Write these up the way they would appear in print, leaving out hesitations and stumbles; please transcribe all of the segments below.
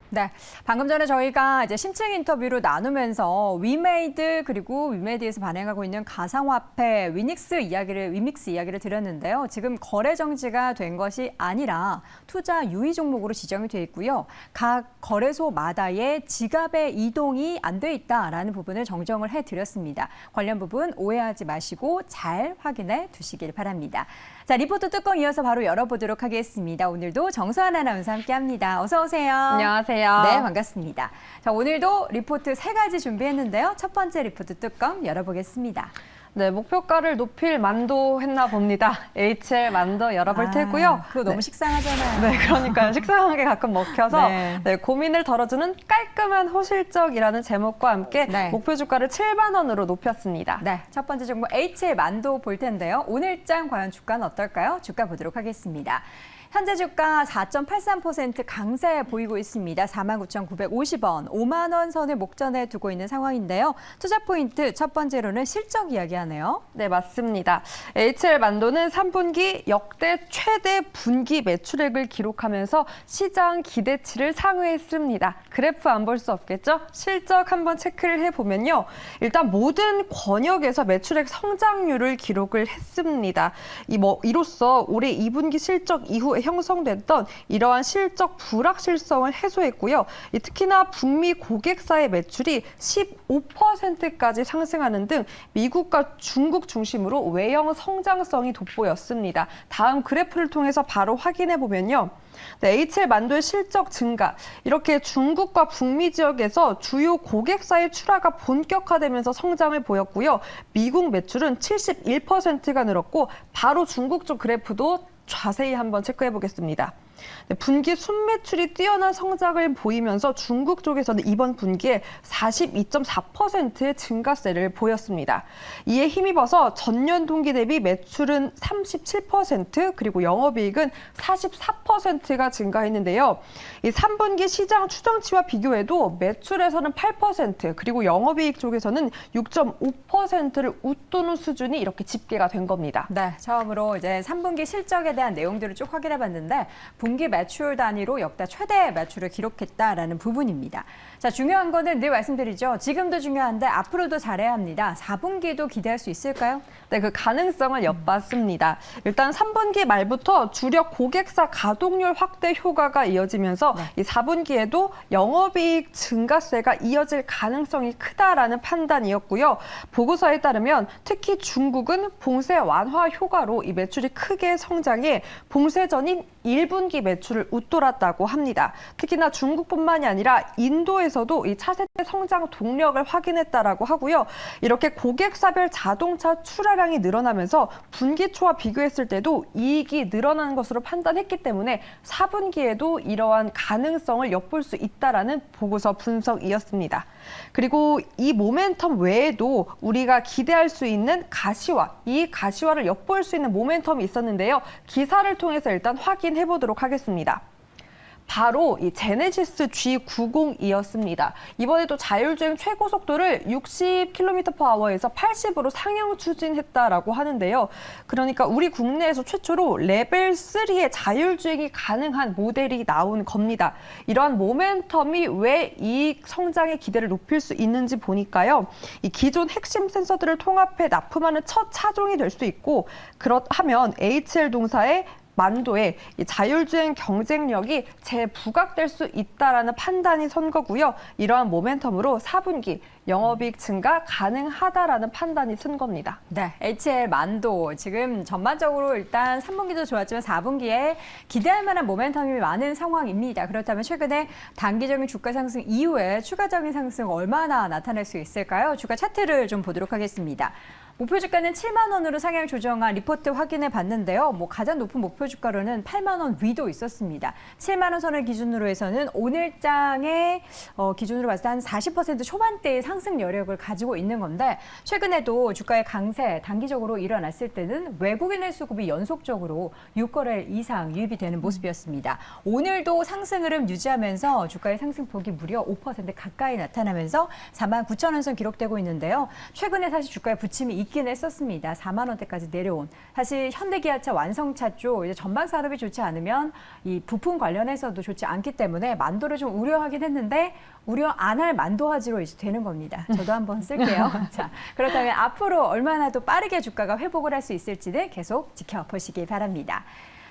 네, 방금 전에 저희가 이제 심층 인터뷰로 나누면서 위메이드 그리고 위메이드에서 발행하고 있는 가상화폐 위믹스 이야기를 드렸는데요. 지금 거래 정지가 된 것이 아니라 투자 유의 종목으로 지정이 돼 있고요. 각 거래소마다의 지갑의 이동이 안 돼 있다라는 부분을 정정을 해드렸습니다. 관련 부분 오해하지 마시고 잘 확인해 두시길 바랍니다. 자, 리포트 뚜껑 이어서 바로 열어보도록 하겠습니다. 오늘도 정수환 아나운서 함께합니다. 어서 오세요. 안녕하세요. 네, 반갑습니다. 자, 오늘도 리포트 3가지 준비했는데요. 첫 번째 리포트 뚜껑 열어보겠습니다. 네, 목표가를 높일 만도 했나 봅니다. HL 만도 열어볼 테고요. 그거 너무 식상하잖아요. 네, 그러니까요. 식상한 게 가끔 먹혀서 네. 고민을 덜어주는 깔끔한 호실적이라는 제목과 함께 네. 목표 주가를 7만 원으로 높였습니다. 네, 첫 번째 종목 HL 만도 볼 텐데요. 오늘장 과연 주가는 어떨까요? 주가 보도록 하겠습니다. 현재 주가 4.83% 강세 보이고 있습니다. 49,950원, 5만 원 선을 목전에 두고 있는 상황인데요. 투자 포인트 첫 번째로는 실적 이야기하네요. 네, 맞습니다. HL 만도는 3분기 역대 최대 분기 매출액을 기록하면서 시장 기대치를 상회했습니다. 그래프 안 볼 수 없겠죠? 실적 한번 체크를 해보면요. 일단 모든 권역에서 매출액 성장률을 기록을 했습니다. 이로써 올해 2분기 실적 이후에 형성됐던 이러한 실적 불확실성을 해소했고요. 특히나 북미 고객사의 매출이 15%까지 상승하는 등 미국과 중국 중심으로 외형 성장성이 돋보였습니다. 다음 그래프를 통해서 바로 확인해 보면요. 네, HL 만도의 실적 증가, 이렇게 중국과 북미 지역에서 주요 고객사의 출하가 본격화되면서 성장을 보였고요. 미국 매출은 71%가 늘었고 바로 중국 쪽 그래프도 자세히 한번 체크해 보겠습니다. 네, 분기 순매출이 뛰어난 성장을 보이면서 중국 쪽에서는 이번 분기에 42.4%의 증가세를 보였습니다. 이에 힘입어서 전년 동기 대비 매출은 37% 그리고 영업이익은 44%가 증가했는데요. 이 3분기 시장 추정치와 비교해도 매출에서는 8% 그리고 영업이익 쪽에서는 6.5%를 웃도는 수준이 이렇게 집계가 된 겁니다. 네, 처음으로 이제 3분기 실적에 대한 내용들을 쭉 확인해 봤는데 분기 매출 단위로 역대 최대 매출을 기록했다라는 부분입니다. 자, 중요한 거는 늘 말씀드리죠. 지금도 중요한데 앞으로도 잘해야 합니다. 4분기도 기대할 수 있을까요? 네, 그 가능성을 엿봤습니다. 일단 3분기 말부터 주력 고객사 가동률 확대 효과가 이어지면서 이 4분기에도 영업이익 증가세가 이어질 가능성이 크다라는 판단이었고요. 보고서에 따르면 특히 중국은 봉쇄 완화 효과로 이 매출이 크게 성장해 봉쇄 전인 1분기 매출을 웃돌았다고 합니다. 특히나 중국뿐만이 아니라 인도에서도 이 차세대 성장 동력을 확인했다라고 하고요. 이렇게 고객사별 자동차 출하량이 늘어나면서 분기 초와 비교했을 때도 이익이 늘어나는 것으로 판단했기 때문에 4분기에도 이러한 가능성을 엿볼 수 있다라는 보고서 분석이었습니다. 그리고 이 모멘텀 외에도 우리가 기대할 수 있는 가시화, 이 가시화를 엿볼 수 있는 모멘텀이 있었는데요. 기사를 통해서 일단 확인해 보도록 하겠습니다. 바로 이 제네시스 G90이었습니다. 이번에도 자율주행 최고 속도를 60km/h에서 80으로 상향 추진했다라고 하는데요. 그러니까 우리 국내에서 최초로 레벨 3의 자율주행이 가능한 모델이 나온 겁니다. 이러한 모멘텀이 왜 이익 성장의 기대를 높일 수 있는지 보니까요. 이 기존 핵심 센서들을 통합해 납품하는 첫 차종이 될 수 있고, 그렇다면 HL 동사의 만도의 이 자율주행 경쟁력이 재부각될 수 있다라는 판단이 선 거고요. 이러한 모멘텀으로 4분기 영업이익 증가 가능하다라는 판단이 쓴 겁니다. 네, HL 만도 지금 전반적으로 일단 3분기도 좋았지만 4분기에 기대할 만한 모멘텀이 많은 상황입니다. 그렇다면 최근에 단기적인 주가 상승 이후에 추가적인 상승 얼마나 나타날 수 있을까요? 주가 차트를 좀 보도록 하겠습니다. 목표 주가는 7만 원으로 상향 조정한 리포트 확인해 봤는데요. 가장 높은 목표 주가로는 8만 원 위도 있었습니다. 7만 원 선을 기준으로 해서는 오늘장의 기준으로 봤을 때 한 40% 초반대의 상승 여력을 가지고 있는 건데, 최근에도 주가의 강세 단기적으로 일어났을 때는 외국인의 수급이 연속적으로 6거래일 이상 유입이 되는 모습이었습니다. 오늘도 상승 흐름 유지하면서 주가의 상승폭이 무려 5% 가까이 나타나면서 49,000원 선 기록되고 있는데요. 최근에 사실 주가의 부침이 있긴 했었습니다. 4만 원대까지 내려온. 사실 현대기아차 완성차 쪽 이제 전방 산업이 좋지 않으면 이 부품 관련해서도 좋지 않기 때문에 만도를 좀 우려하긴 했는데 우려 안 할 만도화지로 이제 되는 겁니다. 저도 한번 쓸게요. 자, 그렇다면 앞으로 얼마나 더 빠르게 주가가 회복을 할 수 있을지는 계속 지켜보시기 바랍니다.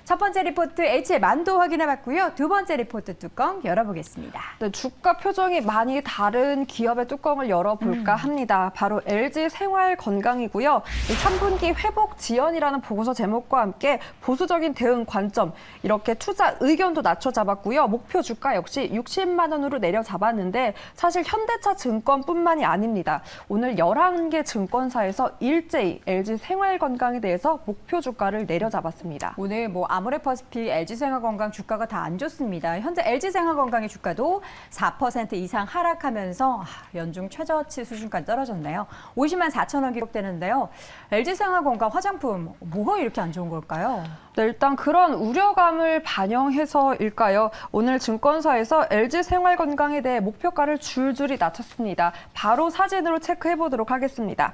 첫 번째 리포트 H의 만도 확인해봤고요. 두 번째 리포트 뚜껑 열어보겠습니다. 네, 주가 표정이 많이 다른 기업의 뚜껑을 열어볼까 합니다. 바로 LG 생활건강이고요. 3분기 회복 지연이라는 보고서 제목과 함께 보수적인 대응 관점, 이렇게 투자 의견도 낮춰 잡았고요. 목표 주가 역시 60만 원으로 내려 잡았는데 사실 현대차 증권뿐만이 아닙니다. 오늘 11개 증권사에서 일제히 LG 생활건강에 대해서 목표 주가를 내려 잡았습니다. 오늘 아모레퍼시픽, LG생활건강 주가가 다 안 좋습니다. 현재 LG생활건강의 주가도 4% 이상 하락하면서 연중 최저치 수준까지 떨어졌네요. 50만 4천 원 기록되는데요. LG생활건강 화장품 뭐가 이렇게 안 좋은 걸까요? 네, 일단 그런 우려감을 반영해서일까요? 오늘 증권사에서 LG생활건강에 대해 목표가를 줄줄이 낮췄습니다. 바로 사진으로 체크해 보도록 하겠습니다.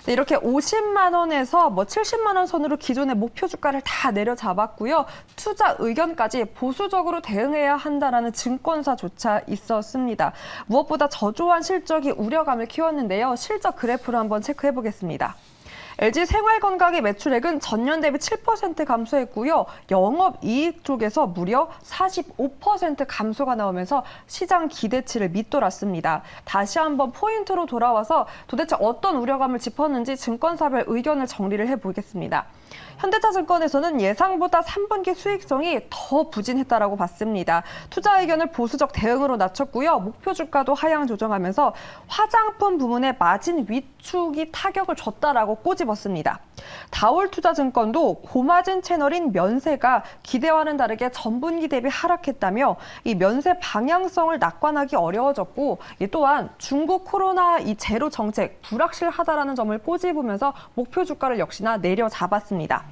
네, 이렇게 50만 원에서 70만 원 선으로 기존의 목표 주가를 다 내려잡았고요. 투자 의견까지 보수적으로 대응해야 한다라는 증권사조차 있었습니다. 무엇보다 저조한 실적이 우려감을 키웠는데요. 실적 그래프로 한번 체크해 보겠습니다. LG 생활건강의 매출액은 전년 대비 7% 감소했고요. 영업이익 쪽에서 무려 45% 감소가 나오면서 시장 기대치를 밑돌았습니다. 다시 한번 포인트로 돌아와서 도대체 어떤 우려감을 짚었는지 증권사별 의견을 정리를 해보겠습니다. 현대차증권에서는 예상보다 3분기 수익성이 더 부진했다라고 봤습니다. 투자 의견을 보수적 대응으로 낮췄고요. 목표 주가도 하향 조정하면서 화장품 부문의 마진 위축이 타격을 줬다라고 꼬집었습니다. 다올투자증권도 고마진 채널인 면세가 기대와는 다르게 전분기 대비 하락했다며 이 면세 방향성을 낙관하기 어려워졌고 또한 중국 코로나 이 제로 정책 불확실하다라는 점을 꼬집으면서 목표 주가를 역시나 내려잡았습니다.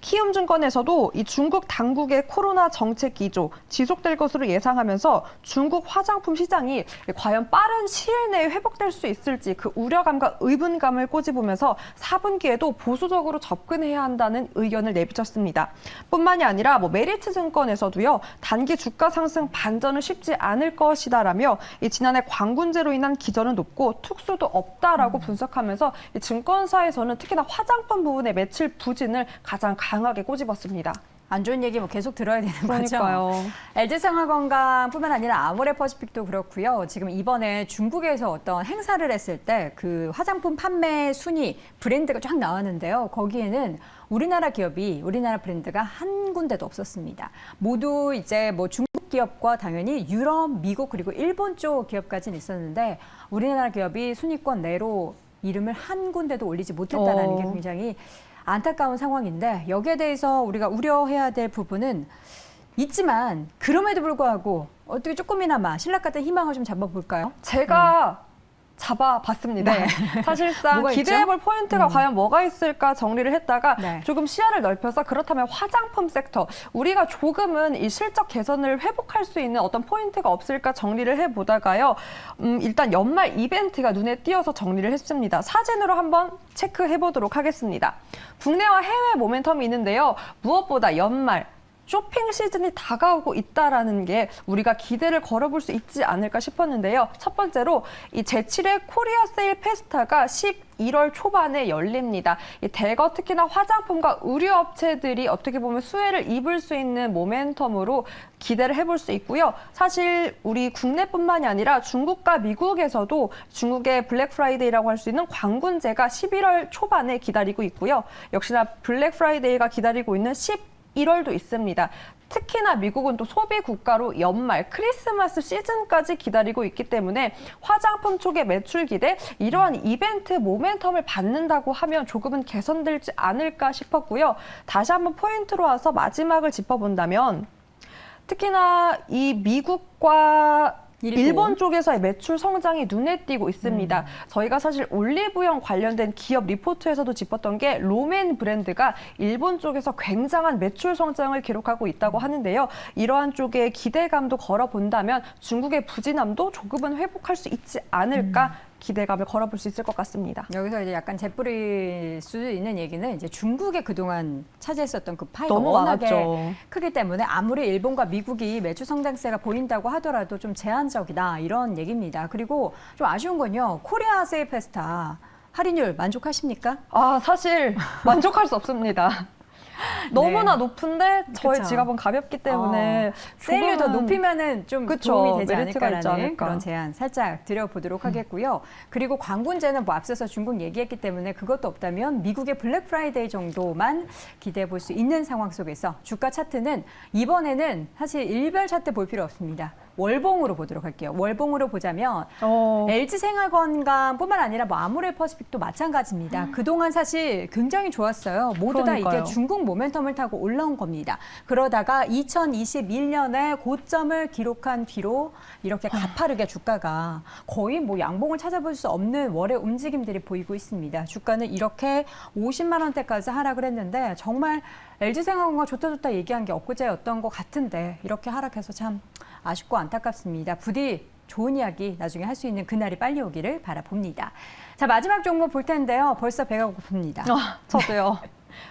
키움증권에서도 이 중국 당국의 코로나 정책 기조 지속될 것으로 예상하면서 중국 화장품 시장이 과연 빠른 시일 내에 회복될 수 있을지 그 우려감과 의문감을 꼬집으면서 4분기에도 보수적으로 접근해야 한다는 의견을 내비쳤습니다. 뿐만이 아니라 메리츠증권에서도요. 단기 주가 상승 반전은 쉽지 않을 것이다라며 지난해 광군제로 인한 기저는 높고 특수도 없다라고 분석하면서 이 증권사에서는 특히나 화장품 부분의 매출 부진을 가장 강하게 꼬집었습니다. 안 좋은 얘기 계속 들어야 되는 그러니까요. 거죠. LG생활건강뿐만 아니라 아모레퍼시픽도 그렇고요. 지금 이번에 중국에서 어떤 행사를 했을 때 그 화장품 판매 순위 브랜드가 쫙 나왔는데요. 거기에는 우리나라 브랜드가 한 군데도 없었습니다. 모두 이제 중국 기업과 당연히 유럽, 미국 그리고 일본 쪽 기업까지는 있었는데 우리나라 기업이 순위권 내로 이름을 한 군데도 올리지 못했다는 게 굉장히 안타까운 상황인데 여기에 대해서 우리가 우려해야 될 부분은 있지만 그럼에도 불구하고 어떻게 조금이나마 신락 같은 희망을 좀 잡아볼까요? 제가 잡아봤습니다. 네. 사실상 기대해볼 포인트가 과연 뭐가 있을까 정리를 했다가 조금 시야를 넓혀서 그렇다면 화장품 섹터, 우리가 조금은 이 실적 개선을 회복할 수 있는 어떤 포인트가 없을까 정리를 해보다가요. 일단 연말 이벤트가 눈에 띄어서 정리를 했습니다. 사진으로 한번 체크해보도록 하겠습니다. 국내와 해외 모멘텀이 있는데요. 무엇보다 연말 쇼핑 시즌이 다가오고 있다라는 게 우리가 기대를 걸어볼 수 있지 않을까 싶었는데요. 첫 번째로 이 제7회 코리아 세일 페스타가 11월 초반에 열립니다. 이 대거 특히나 화장품과 의류업체들이 어떻게 보면 수혜를 입을 수 있는 모멘텀으로 기대를 해볼 수 있고요. 사실 우리 국내뿐만이 아니라 중국과 미국에서도 중국의 블랙 프라이데이라고 할 수 있는 광군제가 11월 초반에 기다리고 있고요. 역시나 블랙 프라이데이가 기다리고 있는 11월도 있습니다. 특히나 미국은 또 소비 국가로 연말 크리스마스 시즌까지 기다리고 있기 때문에 화장품 쪽의 매출 기대, 이러한 이벤트 모멘텀을 받는다고 하면 조금은 개선되지 않을까 싶었고요. 다시 한번 포인트로 와서 마지막을 짚어본다면 특히나 이 미국과 일본 쪽에서의 매출 성장이 눈에 띄고 있습니다. 저희가 사실 올리브영 관련된 기업 리포트에서도 짚었던 게 로맨 브랜드가 일본 쪽에서 굉장한 매출 성장을 기록하고 있다고 하는데요. 이러한 쪽에 기대감도 걸어본다면 중국의 부진함도 조금은 회복할 수 있지 않을까 기대감을 걸어볼 수 있을 것 같습니다. 여기서 이제 약간 재뿌릴 수 있는 얘기는 이제 중국이 그동안 차지했었던 그 파이가 너무 워낙에 많았죠. 크기 때문에 아무리 일본과 미국이 매출 성장세가 보인다고 하더라도 좀 제한적이다 이런 얘기입니다. 그리고 좀 아쉬운 건요. 코리아 세일 페스타 할인율 만족하십니까? 아, 사실 만족할 수 없습니다. 너무나 높은데 저의 그쵸. 지갑은 가볍기 때문에 세일을 더 조금은 높이면은 좀 그쵸. 도움이 되지 메리트가 있지 않을까라는 않을까. 그런 제안 살짝 드려보도록 하겠고요. 그리고 광분제는 뭐 앞서서 중국 얘기했기 때문에 그것도 없다면 미국의 블랙 프라이데이 정도만 기대해 볼 수 있는 상황 속에서 주가 차트는 이번에는 사실 일별 차트 볼 필요 없습니다. 월봉으로 보도록 할게요. 월봉으로 보자면 LG생활건강뿐만 아니라 뭐 아모레퍼시픽도 마찬가지입니다. 그동안 사실 굉장히 좋았어요. 모두 다 그러니까요. 이게 중국 모멘텀을 타고 올라온 겁니다. 그러다가 2021년에 고점을 기록한 뒤로 이렇게 가파르게 주가가 거의 뭐 양봉을 찾아볼 수 없는 월의 움직임들이 보이고 있습니다. 주가는 이렇게 50만 원대까지 하락을 했는데 정말 LG생활건강 좋다 얘기한 게 엊그제였던 것 같은데 이렇게 하락해서 참 아쉽고 안타깝습니다. 부디 좋은 이야기 나중에 할 수 있는 그날이 빨리 오기를 바라봅니다. 자, 마지막 종목 볼 텐데요. 벌써 배가 고픕니다. 저도요.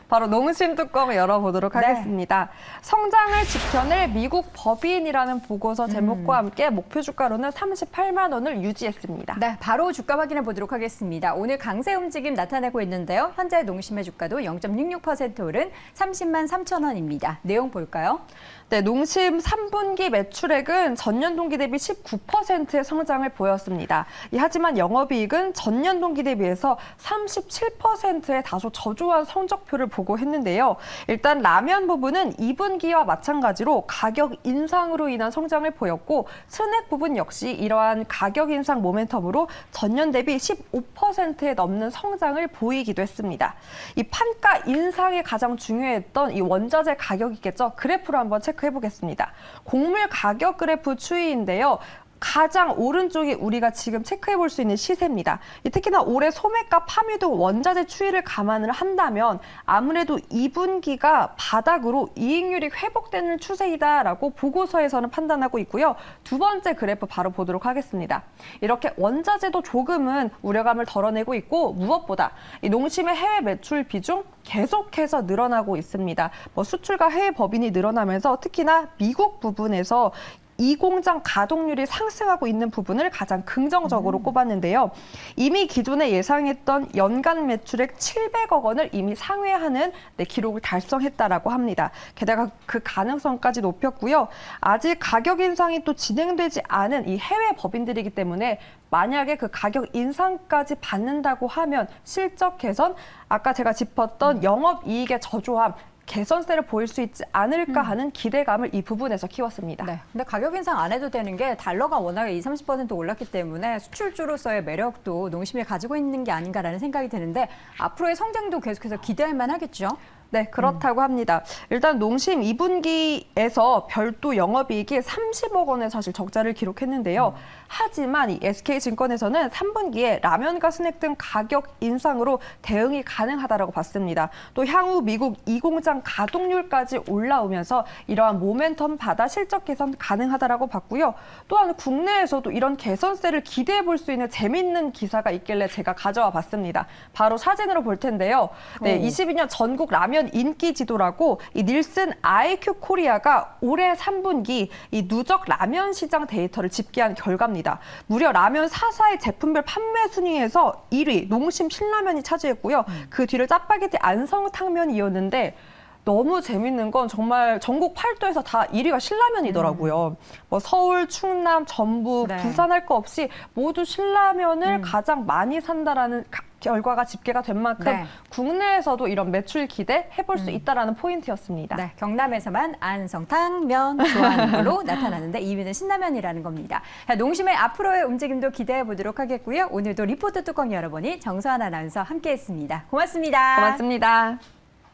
바로 농심 뚜껑을 열어보도록 네. 하겠습니다. 성장을 지켜낼 미국 법인이라는 보고서 제목과 함께 목표 주가로는 38만 원을 유지했습니다. 네, 바로 주가 확인해 보도록 하겠습니다. 오늘 강세 움직임 나타내고 있는데요. 현재 농심의 주가도 0.66% 오른 30만 3천 원입니다. 내용 볼까요? 네, 농심 3분기 매출액은 전년 동기 대비 19%의 성장을 보였습니다. 하지만 영업이익은 전년 동기 대비해서 37%의 다소 저조한 성적표를 보고했는데요. 일단 라면 부분은 2분기와 마찬가지로 가격 인상으로 인한 성장을 보였고 스낵 부분 역시 이러한 가격 인상 모멘텀으로 전년 대비 15%에 넘는 성장을 보이기도 했습니다. 이 판가 인상이 가장 중요했던 이 원자재 가격이겠죠. 그래프로 한번 체크해 보겠습니다. 곡물 가격 그래프 추이인데요. 가장 오른쪽이 우리가 지금 체크해 볼 수 있는 시세입니다. 특히나 올해 소매가 파묘 등 원자재 추이를 감안을 한다면 아무래도 2분기가 바닥으로 이익률이 회복되는 추세이다라고 보고서에서는 판단하고 있고요. 두 번째 그래프 바로 보도록 하겠습니다. 이렇게 원자재도 조금은 우려감을 덜어내고 있고 무엇보다 이 농심의 해외 매출 비중 계속해서 늘어나고 있습니다. 수출과 해외 법인이 늘어나면서 특히나 미국 부분에서 이 공장 가동률이 상승하고 있는 부분을 가장 긍정적으로 꼽았는데요. 이미 기존에 예상했던 연간 매출액 700억 원을 이미 상회하는 기록을 달성했다라고 합니다. 게다가 그 가능성까지 높였고요. 아직 가격 인상이 또 진행되지 않은 이 해외 법인들이기 때문에 만약에 그 가격 인상까지 받는다고 하면 실적 개선, 아까 제가 짚었던 영업이익의 저조함, 개선세를 보일 수 있지 않을까 하는 기대감을 이 부분에서 키웠습니다. 네. 근데 가격 인상 안 해도 되는 게 달러가 워낙에 20-30% 올랐기 때문에 수출주로서의 매력도 농심이 가지고 있는 게 아닌가라는 생각이 드는데 앞으로의 성장도 계속해서 기대할 만하겠죠? 네, 그렇다고 합니다. 일단 농심 2분기에서 별도 영업이익이 30억 원의 사실 적자를 기록했는데요. 하지만 이 SK증권에서는 3분기에 라면과 스낵 등 가격 인상으로 대응이 가능하다고 봤습니다. 또 향후 미국 이 공장 가동률까지 올라오면서 이러한 모멘텀 받아 실적 개선 가능하다고 봤고요. 또한 국내에서도 이런 개선세를 기대해 볼 수 있는 재밌는 기사가 있길래 제가 가져와 봤습니다. 바로 사진으로 볼 텐데요. 네, 22년 전국 라면 인기 지도라고 이 닐슨 IQ 코리아가 올해 3분기 이 누적 라면 시장 데이터를 집계한 결과입니다. 무려 라면 4사의 제품별 판매 순위에서 1위 농심 신라면이 차지했고요. 그 뒤를 짜파게티 안성탕면이 이었는데 너무 재밌는 건 정말 전국 8도에서 다 1위가 신라면이더라고요. 서울, 충남, 전북, 네. 부산 할 거 없이 모두 신라면을 가장 많이 산다라는 결과가 집계가 된 만큼 네. 국내에서도 이런 매출 기대 해볼 수 있다라는 포인트였습니다. 네, 경남에서만 안성탕면 좋아하는 걸로 나타나는데 2위는 신라면이라는 겁니다. 자, 농심의 앞으로의 움직임도 기대해 보도록 하겠고요. 오늘도 리포트 뚜껑 열어보니 정수환 아나운서 함께했습니다. 고맙습니다. 고맙습니다.